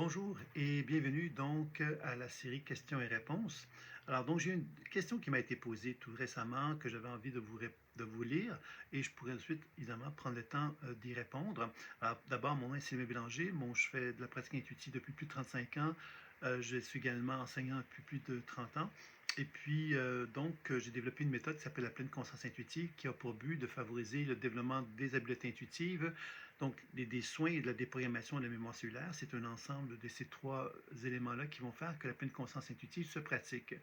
Bonjour et bienvenue donc à la série questions et réponses. Alors donc j'ai une question qui m'a été posée tout récemment que j'avais envie de vous lire et je pourrais ensuite évidemment prendre le temps d'y répondre. Alors d'abord mon nom est Sylvain Bélanger, je fais de la pratique intuitive depuis plus de 35 ans. Je suis également enseignant depuis plus de 30 ans. Et puis, j'ai développé une méthode qui s'appelle la pleine conscience intuitive qui a pour but de favoriser le développement des habiletés intuitives, donc des soins et de la déprogrammation de la mémoire cellulaire. C'est un ensemble de ces trois éléments-là qui vont faire que la pleine conscience intuitive se pratique.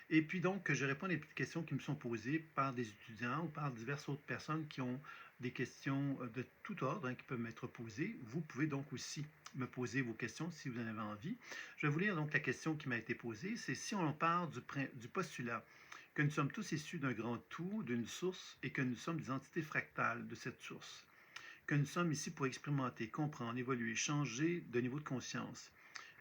Et puis donc, je réponds à des petites questions qui me sont posées par des étudiants ou par diverses autres personnes qui ont des questions de tout ordre qui peuvent m'être posées. Vous pouvez donc aussi me poser vos questions si vous en avez envie. Je vais vous lire donc la question qui m'a été posée. C'est si on part du postulat que nous sommes tous issus d'un grand tout, d'une source, et que nous sommes des entités fractales de cette source, que nous sommes ici pour expérimenter, comprendre, évoluer, changer de niveau de conscience,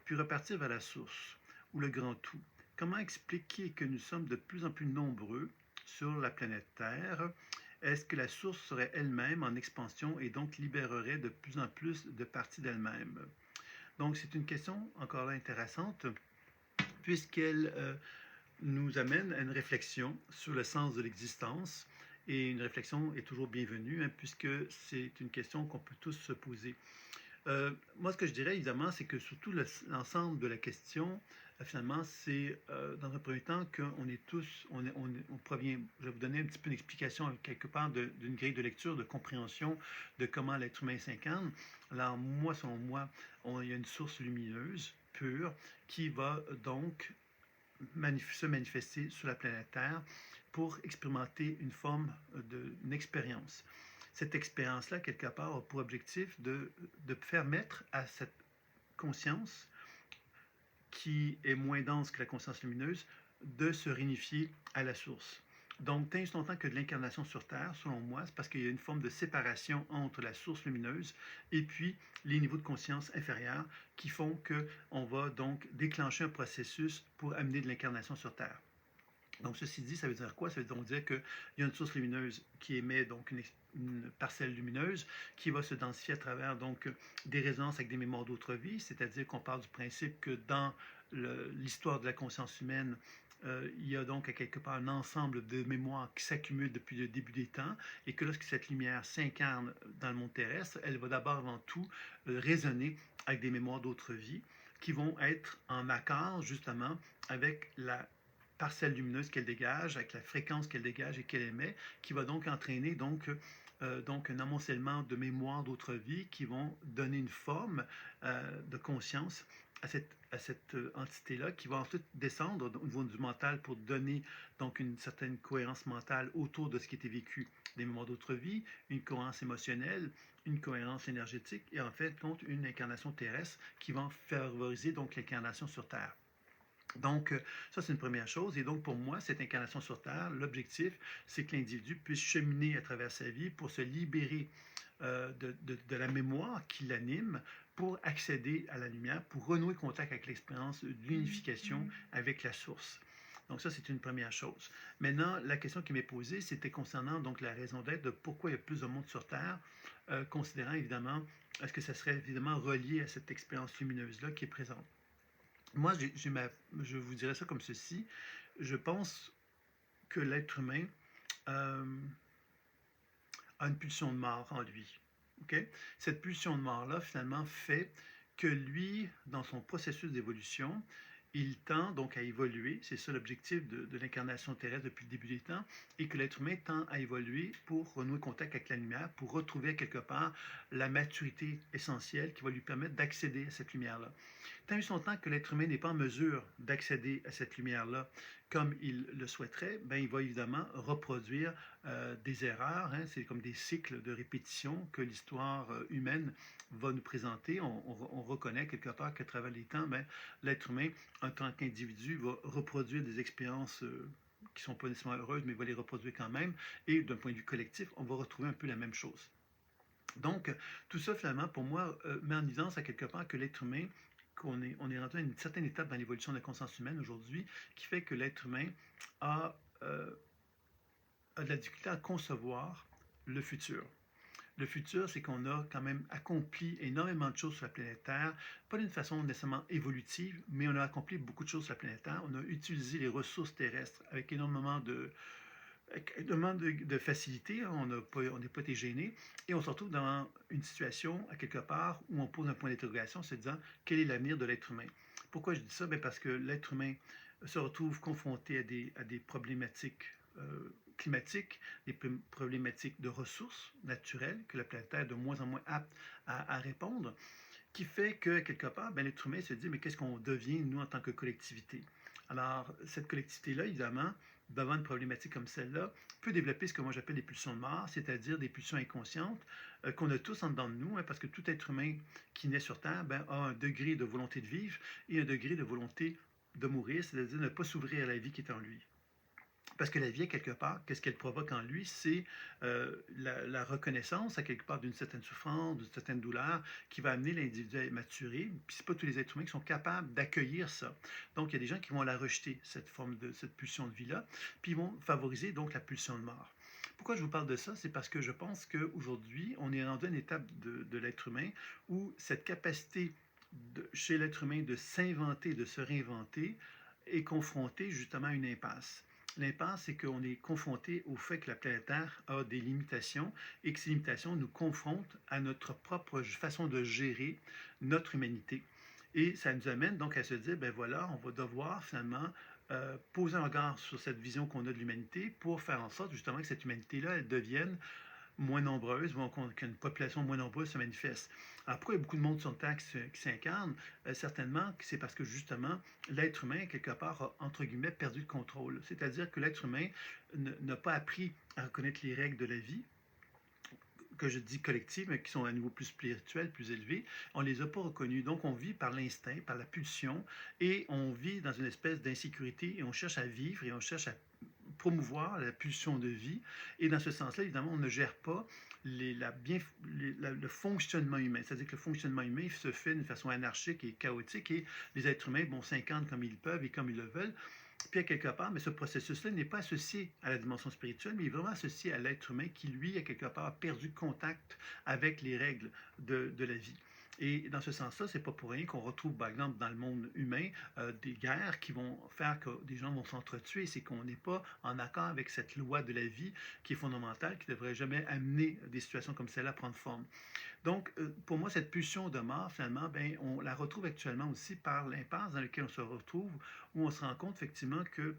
puis repartir vers la source, ou le grand tout. Comment expliquer que nous sommes de plus en plus nombreux sur la planète Terre? Est-ce que la source serait elle-même en expansion et donc libérerait de plus en plus de parties d'elle-même? Donc c'est une question encore là intéressante puisqu'elle nous amène à une réflexion sur le sens de l'existence. Et une réflexion est toujours bienvenue, puisque c'est une question qu'on peut tous se poser. Moi, ce que je dirais, évidemment, c'est que sur tout l'ensemble de la question, finalement, c'est dans un premier temps qu'on est tous, on provient, je vais vous donner un petit peu une explication quelque part d'une grille de lecture, de compréhension de comment l'être humain s'incarne. Alors, moi, selon moi, il y a une source lumineuse, pure, qui va donc se manifester sur la planète Terre pour expérimenter une forme d'une expérience. Cette expérience-là, quelque part, a pour objectif de permettre à cette conscience, qui est moins dense que la conscience lumineuse, de se réunifier à la source. Donc, tant et si longtemps que de l'incarnation sur Terre, selon moi, c'est parce qu'il y a une forme de séparation entre la source lumineuse et puis les niveaux de conscience inférieurs qui font qu'on va donc déclencher un processus pour amener de l'incarnation sur Terre. Donc, ceci dit, ça veut dire quoi? Ça veut donc dire qu'il y a une source lumineuse qui émet donc une parcelle lumineuse qui va se densifier à travers donc des résonances avec des mémoires d'autres vies, c'est-à-dire qu'on part du principe que dans l'histoire de la conscience humaine, il y a donc à quelque part un ensemble de mémoires qui s'accumulent depuis le début des temps et que lorsque cette lumière s'incarne dans le monde terrestre, elle va d'abord avant tout résonner avec des mémoires d'autres vies qui vont être en accord justement avec la parcelle lumineuse qu'elle dégage, avec la fréquence qu'elle dégage et qu'elle émet, qui va donc entraîner un amoncellement de mémoires d'autres vies qui vont donner une forme de conscience à cette entité-là, qui va ensuite descendre au niveau du mental pour donner donc une certaine cohérence mentale autour de ce qui était vécu des mémoires d'autres vies, une cohérence émotionnelle, une cohérence énergétique et en fait donc une incarnation terrestre qui va favoriser donc l'incarnation sur Terre. Donc, ça, c'est une première chose. Et donc, pour moi, cette incarnation sur Terre, l'objectif, c'est que l'individu puisse cheminer à travers sa vie pour se libérer de la mémoire qui l'anime, pour accéder à la lumière, pour renouer contact avec l'expérience de l'unification avec la source. Donc ça, c'est une première chose. Maintenant, la question qui m'est posée, c'était concernant donc la raison d'être de pourquoi il y a plus de monde sur Terre, considérant évidemment, est-ce que ça serait évidemment relié à cette expérience lumineuse-là qui est présente. Moi, je vous dirais ça comme ceci. Je pense que l'être humain a une pulsion de mort en lui. Okay? Cette pulsion de mort-là, finalement, fait que lui, dans son processus d'évolution, il tend donc à évoluer, c'est ça l'objectif de l'incarnation terrestre depuis le début des temps, et que l'être humain tend à évoluer pour renouer contact avec la lumière, pour retrouver quelque part la maturité essentielle qui va lui permettre d'accéder à cette lumière-là. Tant et si longtemps que l'être humain n'est pas en mesure d'accéder à cette lumière-là comme il le souhaiterait, ben, il va évidemment reproduire des erreurs, c'est comme des cycles de répétition que l'histoire humaine va nous présenter. On reconnaît quelque part qu'à travers les temps, ben, l'être humain, en tant qu'individu, va reproduire des expériences qui ne sont pas nécessairement heureuses, mais va les reproduire quand même. Et d'un point de vue collectif, on va retrouver un peu la même chose. Donc, tout ça, finalement, pour moi, met en évidence à quelque part que l'être humain, on est rendu à une certaine étape dans l'évolution de la conscience humaine aujourd'hui, qui fait que l'être humain a, a de la difficulté à concevoir le futur. Le futur, c'est qu'on a quand même accompli énormément de choses sur la planète Terre, pas d'une façon nécessairement évolutive, mais on a accompli beaucoup de choses sur la planète Terre. On a utilisé les ressources terrestres avec énormément de facilité, hein. On n'est pas été gêné, et on se retrouve dans une situation, à quelque part, où on pose un point d'interrogation, se disant quel est l'avenir de l'être humain. Pourquoi je dis ça? Bien parce que l'être humain se retrouve confronté à des problématiques climatiques, des problématiques de ressources naturelles que la planète Terre est de moins en moins apte à répondre, qui fait que, quelque part, ben, l'être humain se dit, mais qu'est-ce qu'on devient, nous, en tant que collectivité? Alors, cette collectivité-là, évidemment, devant une problématique comme celle-là, peut développer ce que moi j'appelle des pulsions de mort, c'est-à-dire des pulsions inconscientes qu'on a tous en dedans de nous, hein, parce que tout être humain qui naît sur Terre ben, a un degré de volonté de vivre et un degré de volonté de mourir, c'est-à-dire ne pas s'ouvrir à la vie qui est en lui. Parce que la vie, à quelque part, qu'est-ce qu'elle provoque en lui? C'est la reconnaissance, à quelque part, d'une certaine souffrance, d'une certaine douleur, qui va amener l'individu à maturer. Puis c'est pas tous les êtres humains qui sont capables d'accueillir ça. Donc, il y a des gens qui vont la rejeter, cette pulsion de vie-là, puis ils vont favoriser donc la pulsion de mort. Pourquoi je vous parle de ça? C'est parce que je pense qu'aujourd'hui, on est rendu à une étape de l'être humain où cette capacité chez l'être humain de s'inventer, de se réinventer, est confrontée justement à une impasse. L'impasse, c'est qu'on est confronté au fait que la planète Terre a des limitations et que ces limitations nous confrontent à notre propre façon de gérer notre humanité. Et ça nous amène donc à se dire, ben voilà, on va devoir finalement poser un regard sur cette vision qu'on a de l'humanité pour faire en sorte justement que cette humanité-là, elle devienne moins nombreuses, qu'une population moins nombreuse se manifeste. Alors pourquoi il y a beaucoup de monde sur Terre qui s'incarne? Certainement que c'est parce que justement, l'être humain, quelque part, a, entre guillemets, perdu le contrôle. C'est-à-dire que l'être humain n'a pas appris à reconnaître les règles de la vie, que je dis collectives, mais qui sont à un niveau plus spirituel, plus élevé, on ne les a pas reconnus. Donc, on vit par l'instinct, par la pulsion, et on vit dans une espèce d'insécurité, et on cherche à vivre, et on cherche à promouvoir la pulsion de vie. Et dans ce sens-là, évidemment, on ne gère pas le fonctionnement humain. C'est-à-dire que le fonctionnement humain se fait d'une façon anarchique et chaotique, et les êtres humains s'incarnent comme ils peuvent et comme ils le veulent. Puis à quelque part, mais ce processus-là n'est pas associé à la dimension spirituelle, mais il est vraiment associé à l'être humain qui, lui, à quelque part, a perdu contact avec les règles de la vie. Et dans ce sens-là, c'est pas pour rien qu'on retrouve, par exemple, dans le monde humain, des guerres qui vont faire que des gens vont s'entretuer. C'est qu'on n'est pas en accord avec cette loi de la vie qui est fondamentale, qui ne devrait jamais amener des situations comme celle-là à prendre forme. Donc, pour moi, cette pulsion de mort, finalement, ben, on la retrouve actuellement aussi par l'impasse dans laquelle on se retrouve, où on se rend compte effectivement que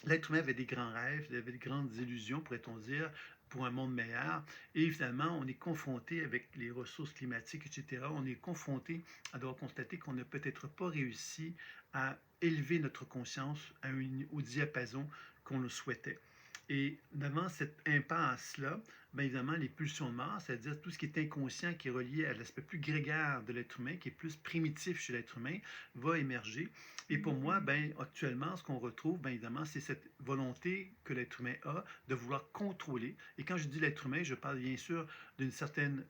l'être humain avait des grands rêves, il avait des grandes illusions, pourrait-on dire, pour un monde meilleur. Et finalement, on est confronté avec les ressources climatiques, etc. On est confronté à devoir constater qu'on n'a peut-être pas réussi à élever notre conscience au diapason qu'on le souhaitait. Et devant cette impasse-là, bien évidemment, les pulsions de mort, c'est-à-dire tout ce qui est inconscient, qui est relié à l'aspect plus grégaire de l'être humain, qui est plus primitif chez l'être humain, va émerger. Et pour moi, ben, actuellement, ce qu'on retrouve, bien évidemment, c'est cette volonté que l'être humain a de vouloir contrôler. Et quand je dis l'être humain, je parle bien sûr d'une certaine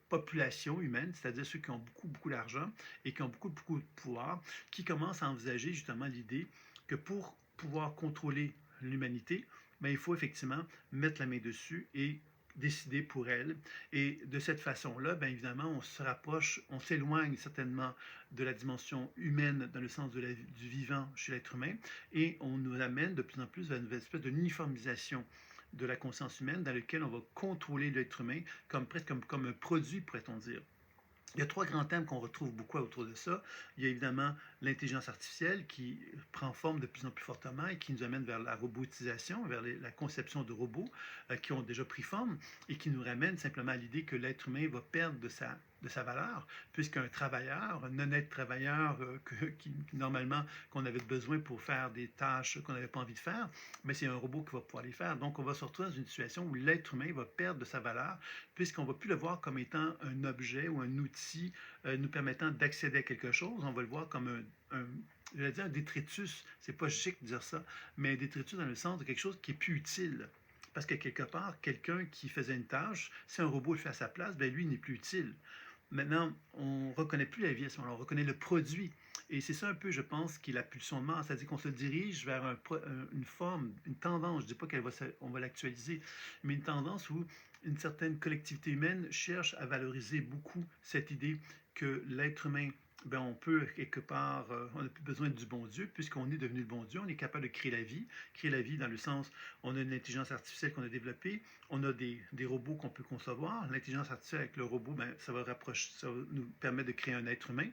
population humaine, c'est-à-dire ceux qui ont beaucoup, beaucoup d'argent et qui ont beaucoup, beaucoup de pouvoir, qui commencent à envisager justement l'idée que pour pouvoir contrôler l'humanité, ben, il faut effectivement mettre la main dessus et décider pour elle. Et de cette façon-là, bien évidemment, on se rapproche, on s'éloigne certainement de la dimension humaine dans le sens du vivant chez l'être humain et on nous amène de plus en plus vers une espèce de uniformisation de la conscience humaine dans lequel on va contrôler l'être humain presque comme un produit, pourrait-on dire. Il y a trois grands thèmes qu'on retrouve beaucoup autour de ça. Il y a évidemment l'intelligence artificielle qui prend forme de plus en plus fortement et qui nous amène vers la robotisation, vers la conception de robots qui ont déjà pris forme et qui nous ramène simplement à l'idée que l'être humain va perdre de sa valeur, puisqu'un travailleur, un honnête travailleur normalement qu'on avait besoin pour faire des tâches qu'on n'avait pas envie de faire, mais c'est un robot qui va pouvoir les faire. Donc on va se retrouver dans une situation où l'être humain va perdre de sa valeur, puisqu'on ne va plus le voir comme étant un objet ou un outil nous permettant d'accéder à quelque chose. On va le voir comme je vais dire un détritus. C'est pas chic de dire ça, mais un détritus dans le sens de quelque chose qui est plus utile. Parce que quelque part, quelqu'un qui faisait une tâche, si un robot le fait à sa place, ben lui, il n'est plus utile. Maintenant, on ne reconnaît plus la vie à ce moment-là, on reconnaît le produit. Et c'est ça un peu, je pense, qui est la pulsion de mort. C'est-à-dire qu'on se dirige vers une forme, une tendance, je ne dis pas qu'on va l'actualiser, mais une tendance où une certaine collectivité humaine cherche à valoriser beaucoup cette idée que l'être humain, ben, on peut quelque part, on n'a plus besoin du bon Dieu, puisqu'on est devenu le bon Dieu, on est capable de créer la vie dans le sens, on a une intelligence artificielle qu'on a développée, on a des robots qu'on peut concevoir, l'intelligence artificielle avec le robot, ben, ça va nous permettre de créer un être humain,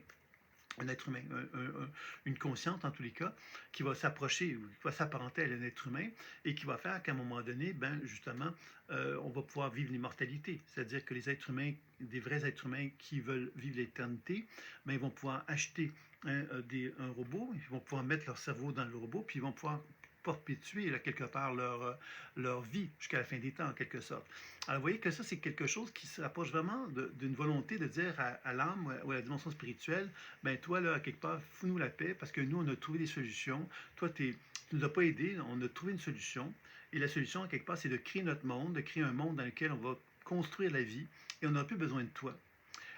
une conscience en tous les cas, qui va s'approcher ou qui va s'apparenter à un être humain et qui va faire qu'à un moment donné, ben justement, on va pouvoir vivre l'immortalité. C'est-à-dire que les êtres humains, des vrais êtres humains qui veulent vivre l'éternité, ben, ils vont pouvoir acheter un robot, ils vont pouvoir mettre leur cerveau dans le robot, puis ils vont pouvoir perpétuer là, quelque part leur vie jusqu'à la fin des temps en quelque sorte. Alors vous voyez que ça c'est quelque chose qui se rapproche vraiment d'une volonté de dire à l'âme ou à la dimension spirituelle, ben toi là, à quelque part, fous-nous la paix parce que nous on a trouvé des solutions, toi tu nous as pas aidés, on a trouvé une solution et la solution à quelque part c'est de créer notre monde, de créer un monde dans lequel on va construire la vie et on n'a plus besoin de toi.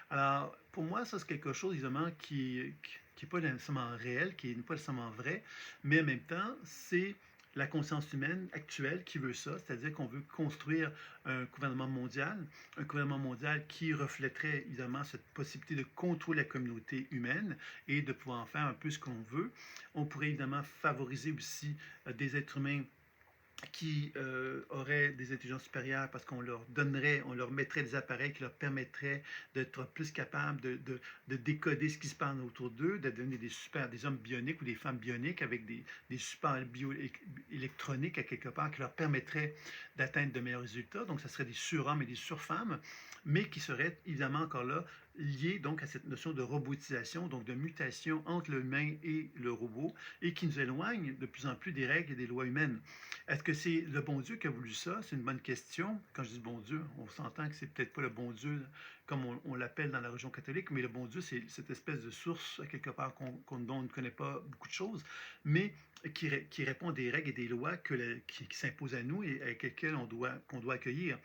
Alors, pour moi, ça, c'est quelque chose, évidemment, qui n'est pas nécessairement réel, qui n'est pas nécessairement vrai, mais en même temps, c'est la conscience humaine actuelle qui veut ça, c'est-à-dire qu'on veut construire un gouvernement mondial qui reflèterait évidemment cette possibilité de contrôler la communauté humaine et de pouvoir en faire un peu ce qu'on veut. On pourrait évidemment favoriser aussi des êtres humains qui auraient des intelligences supérieures parce qu'on leur donnerait, on leur mettrait des appareils qui leur permettraient d'être plus capables de décoder ce qui se passe autour d'eux, de donner des hommes bioniques ou des femmes bioniques avec des super bioélectroniques à quelque part qui leur permettraient d'atteindre de meilleurs résultats. Donc, ce serait des surhommes et des surfemmes, mais qui seraient évidemment encore là liés donc à cette notion de robotisation, donc de mutation entre l'humain et le robot, et qui nous éloigne de plus en plus des règles et des lois humaines. Est-ce que c'est le bon Dieu qui a voulu ça? C'est une bonne question. Quand je dis bon Dieu, on s'entend que c'est peut-être pas le bon Dieu comme on l'appelle dans la religion catholique, mais le bon Dieu, c'est cette espèce de source, quelque part, dont on ne connaît pas beaucoup de choses, mais qui répond à des règles et des lois qui s'imposent à nous et avec lesquelles qu'on doit accueillir.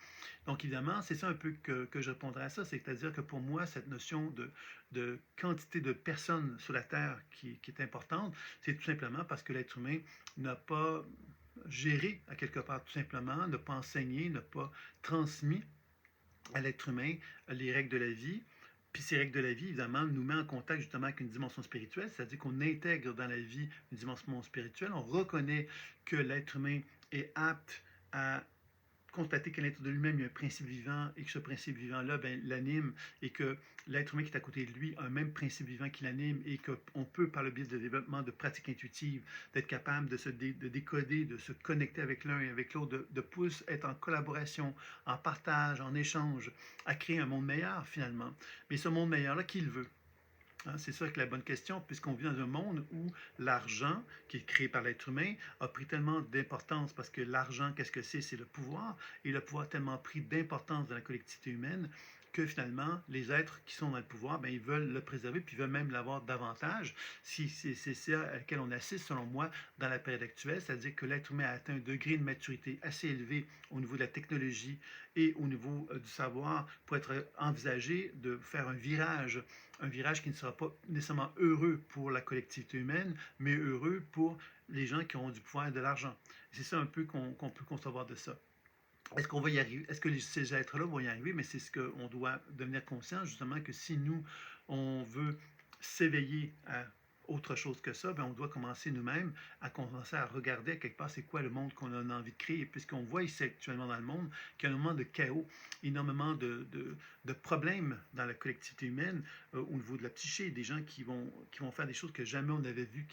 Donc, évidemment, c'est ça un peu que je répondrai à ça, c'est-à-dire que pour moi, cette notion de quantité de personnes sur la Terre qui est importante, c'est tout simplement parce que l'être humain n'a pas géré à quelque part tout simplement, n'a pas enseigné, n'a pas transmis à l'être humain les règles de la vie. Puis ces règles de la vie, évidemment, nous met en contact justement avec une dimension spirituelle, c'est-à-dire qu'on intègre dans la vie une dimension spirituelle, on reconnaît que l'être humain est apte à constater qu'à l'intérieur de lui-même, il y a un principe vivant et que ce principe vivant-là ben, l'anime et que l'être humain qui est à côté de lui a un même principe vivant qui l'anime et qu'on peut, par le biais de développement de pratiques intuitives, d'être capable de décoder, de se connecter avec l'un et avec l'autre, de plus être en collaboration, en partage, en échange, à créer un monde meilleur finalement. Mais ce monde meilleur-là, qui le veut? Hein, c'est ça que la bonne question, puisqu'on vit dans un monde où l'argent, qui est créé par l'être humain, a pris tellement d'importance, parce que l'argent, qu'est-ce que c'est? C'est le pouvoir, et le pouvoir a tellement pris d'importance dans la collectivité humaine que finalement, les êtres qui sont dans le pouvoir, ben, ils veulent le préserver, puis ils veulent même l'avoir davantage. Si c'est ça à laquelle on assiste, selon moi, dans la période actuelle, c'est-à-dire que l'être humain a atteint un degré de maturité assez élevé au niveau de la technologie et au niveau du savoir pour être envisagé de faire un virage qui ne sera pas nécessairement heureux pour la collectivité humaine, mais heureux pour les gens qui ont du pouvoir et de l'argent. C'est ça un peu qu'on peut concevoir de ça. Est-ce qu'on va y arriver? Est-ce que ces êtres-là vont y arriver? Mais c'est ce qu'on doit devenir conscient, justement, que si nous, on veut s'éveiller à autre chose que ça, ben on doit commencer nous-mêmes à commencer à regarder à quelque part c'est quoi le monde qu'on a envie de créer, puisqu'on voit ici actuellement dans le monde qu'il y a un moment de chaos, énormément de problèmes dans la collectivité humaine au niveau de la psyché, des gens qui vont faire des choses que jamais on n'avait vues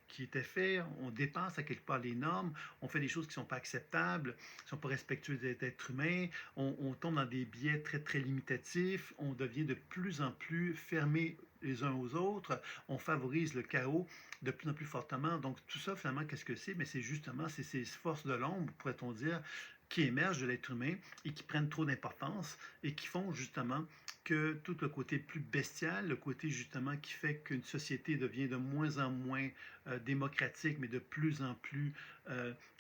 qui étaient faites, on dépasse à quelque part les normes, on fait des choses qui ne sont pas acceptables, qui ne sont pas respectueuses des êtres humains, on tombe dans des biais très, très limitatifs, on devient de plus en plus fermé les uns aux autres, on favorise le chaos de plus en plus fortement. Donc tout ça, finalement, qu'est-ce que c'est? Mais c'est justement c'est ces forces de l'ombre, pourrait-on dire, qui émergent de l'être humain et qui prennent trop d'importance et qui font justement que tout le côté plus bestial, le côté justement qui fait qu'une société devient de moins en moins démocratique, mais de plus en plus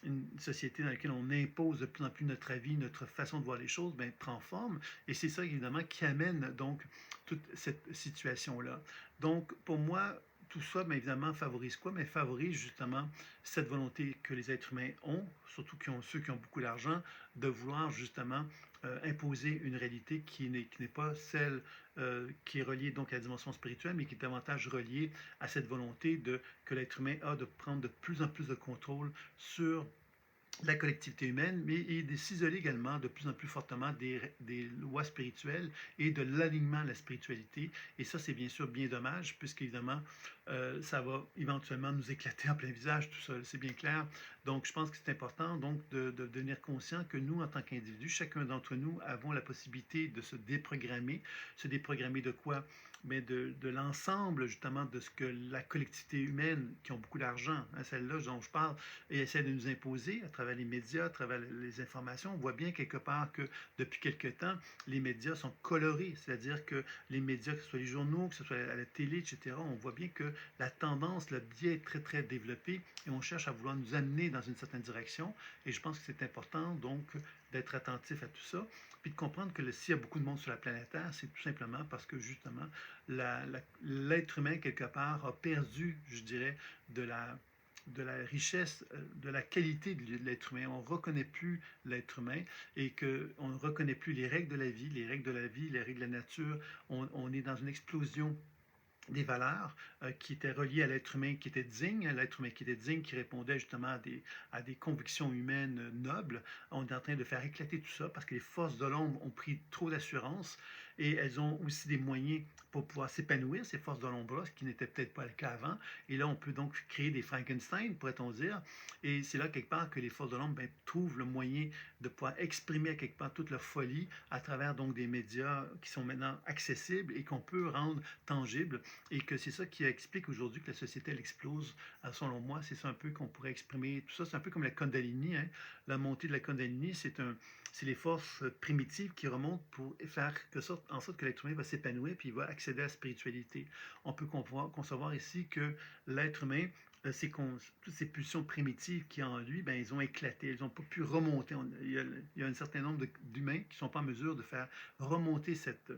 une société dans laquelle on impose de plus en plus notre avis, notre façon de voir les choses, ben, prend forme. Et c'est ça, évidemment, qui amène donc toute cette situation-là. Donc, pour moi, tout ça, bien évidemment, favorise quoi? Mais favorise justement cette volonté que les êtres humains ont, surtout ceux qui ont beaucoup d'argent, de vouloir justement imposer une réalité qui n'est pas celle qui est reliée donc à la dimension spirituelle, mais qui est davantage reliée à cette volonté que l'être humain a de prendre de plus en plus de contrôle sur la collectivité humaine, mais et de s'isoler également de plus en plus fortement des lois spirituelles et de l'alignement à la spiritualité. Et ça, c'est bien sûr bien dommage, puisqu'évidemment, ça va éventuellement nous éclater en plein visage, tout ça, c'est bien clair. Donc, je pense que c'est important donc de devenir conscient que nous, en tant qu'individus, chacun d'entre nous avons la possibilité de se déprogrammer. Se déprogrammer de quoi? Mais de l'ensemble, justement, de ce que la collectivité humaine, qui ont beaucoup d'argent, hein, celle-là dont je parle, et essaie de nous imposer à travers les médias, à travers les informations. On voit bien quelque part que depuis quelque temps, les médias sont colorés, c'est-à-dire que les médias, que ce soit les journaux, que ce soit à la télé, etc., on voit bien que la tendance, le biais est très, très développé et on cherche à vouloir nous amener dans une certaine direction. Et je pense que c'est important, donc, d'être attentif à tout ça, puis de comprendre que s'il y a beaucoup de monde sur la planète Terre, c'est tout simplement parce que, justement, l'être humain, quelque part, a perdu, je dirais, de la richesse, de la qualité de l'être humain. On ne reconnaît plus l'être humain et qu'on ne reconnaît plus les règles de la vie, les règles de la vie, les règles de la nature. On est dans une explosion des valeurs qui étaient reliées à l'être humain qui était digne, l'être humain qui était digne, qui répondait justement à des convictions humaines nobles. On est en train de faire éclater tout ça parce que les forces de l'ombre ont pris trop d'assurance et elles ont aussi des moyens pour pouvoir s'épanouir, ces forces de l'ombre-là, ce qui n'était peut-être pas le cas avant. Et là, on peut donc créer des Frankenstein, pourrait-on dire. Et c'est là, quelque part, que les forces de l'ombre trouvent le moyen de pouvoir exprimer, quelque part, toute leur folie à travers donc des médias qui sont maintenant accessibles et qu'on peut rendre tangibles. Et que c'est ça qui explique aujourd'hui que la société, elle explose. Selon moi, c'est ça un peu qu'on pourrait exprimer. Tout ça, c'est un peu comme la Kundalini. Hein. La montée de la Kundalini, c'est les forces primitives qui remontent pour faire en sorte que l'être humain va s'épanouir puis il va accéder à la spiritualité. On peut concevoir ici que l'être humain, toutes ces pulsions primitives qu'il y a en lui, ben, ils ont éclaté, ils n'ont pas pu remonter. Il y a un certain nombre d'humains qui ne sont pas en mesure de faire remonter cette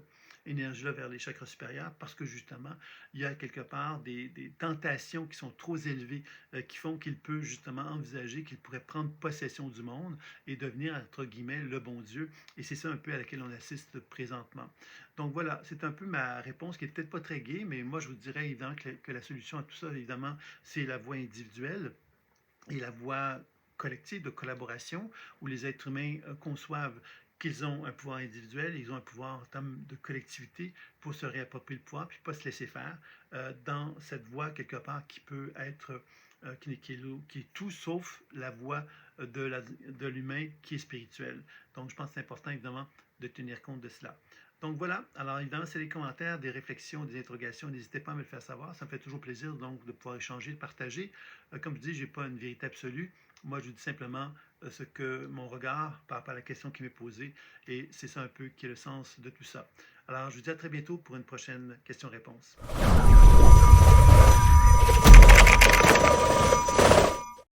énergie-là vers les chakras supérieurs parce que justement, il y a quelque part des tentations qui sont trop élevées qui font qu'il peut justement envisager qu'il pourrait prendre possession du monde et devenir, entre guillemets, le bon Dieu. Et c'est ça un peu à laquelle on assiste présentement. Donc voilà, c'est un peu ma réponse qui est peut-être pas très gaie, mais moi je vous dirais évidemment que la solution à tout ça, évidemment, c'est la voie individuelle et la voie collective de collaboration où les êtres humains conçoivent qu'ils ont un pouvoir individuel, ils ont un pouvoir en termes de collectivité pour se réapproprier le pouvoir, puis pas se laisser faire dans cette voie quelque part qui peut être, qui est tout sauf la voie de l'humain qui est spirituelle. Donc je pense que c'est important évidemment de tenir compte de cela. Donc voilà, alors évidemment, c'est les commentaires, des réflexions, des interrogations, n'hésitez pas à me le faire savoir, ça me fait toujours plaisir donc de pouvoir échanger, de partager. Comme je dis, je n'ai pas une vérité absolue, moi je dis simplement ce que mon regard par rapport à la question qui m'est posée, et c'est ça un peu qui est le sens de tout ça. Alors je vous dis à très bientôt pour une prochaine question-réponse.